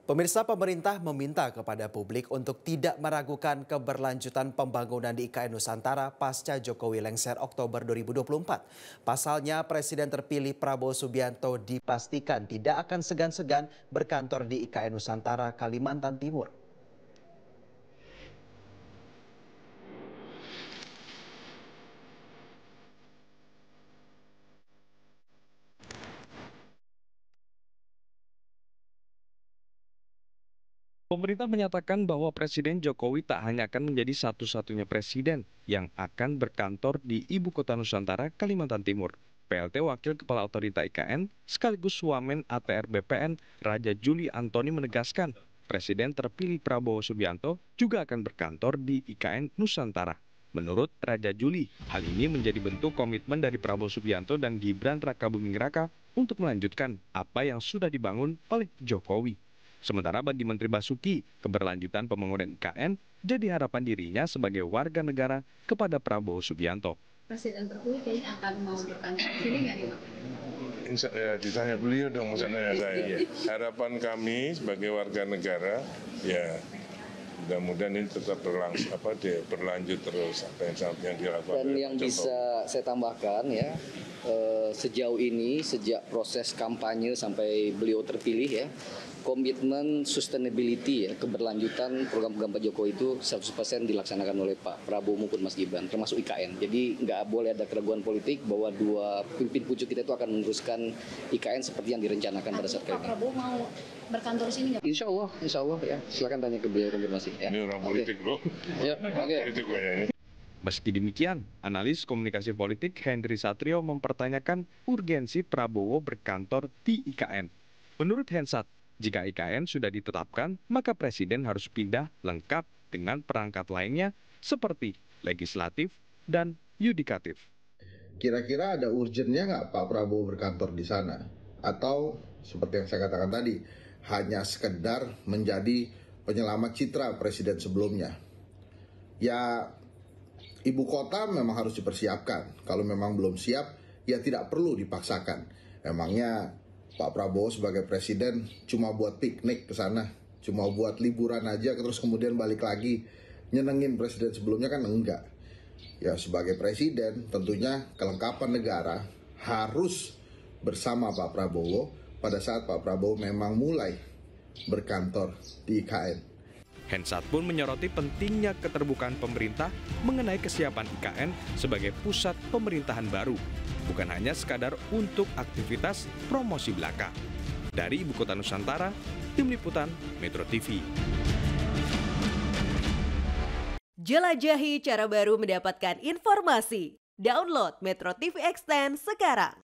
Pemirsa, pemerintah meminta kepada publik untuk tidak meragukan keberlanjutan pembangunan di IKN Nusantara pasca Jokowi lengser Oktober 2024. Pasalnya, Presiden terpilih Prabowo Subianto dipastikan tidak akan segan-segan berkantor di IKN Nusantara, Kalimantan Timur. Pemerintah menyatakan bahwa Presiden Jokowi tak hanya akan menjadi satu-satunya presiden yang akan berkantor di Ibu Kota Nusantara, Kalimantan Timur. PLT Wakil Kepala Otorita IKN sekaligus Wamen ATR BPN Raja Juli Antoni menegaskan, Presiden terpilih Prabowo Subianto juga akan berkantor di IKN Nusantara. Menurut Raja Juli, hal ini menjadi bentuk komitmen dari Prabowo Subianto dan Gibran Rakabuming Raka untuk melanjutkan apa yang sudah dibangun oleh Jokowi. Sementara bagi Menteri Basuki, keberlanjutan pembangunan IKN jadi harapan dirinya sebagai warga negara kepada Prabowo Subianto. Presiden terpilih kayaknya akan mau berkantor di sini nggak nih, Pak? Ditanya beliau dong, maksudnya saya. Harapan kami sebagai warga negara, ya mudah-mudahan ini tetap berlanjut terus apa yang dilakukan. Dan yang bisa saya tambahkan ya, sejauh ini sejak proses kampanye sampai beliau terpilih ya, komitmen sustainability ya, keberlanjutan program-program Pak Jokowi itu 100% dilaksanakan oleh Pak Prabowo maupun Mas Gibran, termasuk IKN. Jadi nggak boleh ada keraguan politik bahwa dua pimpin pucuk kita itu akan meneruskan IKN seperti yang direncanakan pada saat Pak Prabowo mau berkantor sini nggak? Insya Allah ya. Silakan tanya ke beliau konfirmasi. Ya. Ini orang politik bro. Ya, oke. Politik ini. Meski demikian, analis komunikasi politik Henry Satrio mempertanyakan urgensi Prabowo berkantor di IKN. Menurut Hensat, jika IKN sudah ditetapkan, maka Presiden harus pindah lengkap dengan perangkat lainnya seperti legislatif dan yudikatif. Kira-kira ada urgennya nggak Pak Prabowo berkantor di sana? Atau seperti yang saya katakan tadi, hanya sekedar menjadi penyelamat citra Presiden sebelumnya? Ya, ibu kota memang harus dipersiapkan. Kalau memang belum siap, ya tidak perlu dipaksakan. Emangnya Pak Prabowo sebagai presiden cuma buat piknik ke sana, cuma buat liburan aja terus kemudian balik lagi nyenengin presiden sebelumnya, kan enggak. Ya sebagai presiden tentunya kelengkapan negara harus bersama Pak Prabowo pada saat Pak Prabowo memang mulai berkantor di IKN. Hensat pun menyoroti pentingnya keterbukaan pemerintah mengenai kesiapan IKN sebagai pusat pemerintahan baru, bukan hanya sekadar untuk aktivitas promosi belaka. Dari Ibu Kota Nusantara, Tim Liputan Metro TV. Jelajahi cara baru mendapatkan informasi. Download Metro TV Extend sekarang.